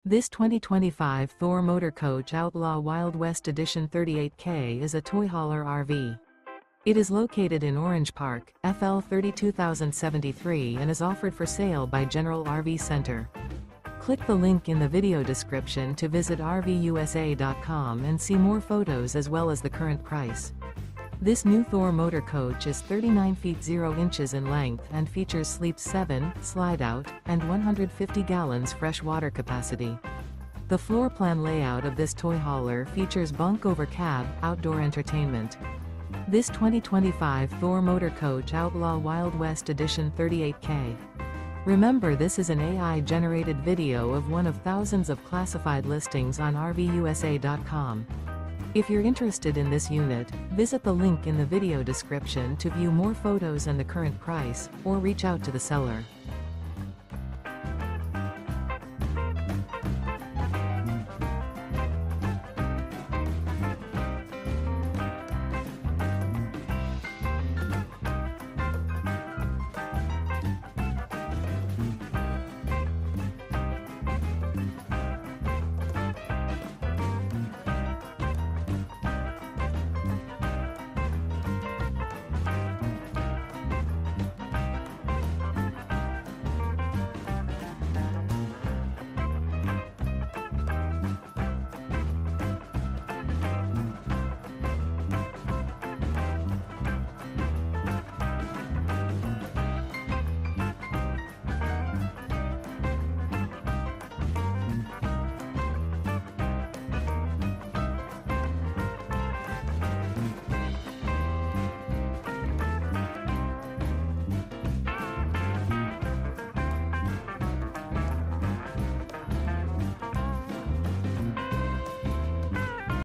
This 2025 Thor Motor Coach Outlaw Wild West Edition 38K is a toy hauler RV. It is located in Orange Park, FL 32073 and is offered for sale by General RV Center. Click the link in the video description to visit RVUSA.com and see more photos as well as the current price. This new Thor Motor Coach is 39 feet 0 inches in length and features Sleep 7, Slideout, and 150 gallons fresh water capacity. The floor plan layout of this toy hauler features Bunk Over Cab, outdoor entertainment. This 2025 Thor Motor Coach Outlaw Wild West Edition 38K. Remember, this is an AI-generated video of one of thousands of classified listings on RVUSA.com. If you're interested in this unit, visit the link in the video description to view more photos and the current price, or reach out to the seller.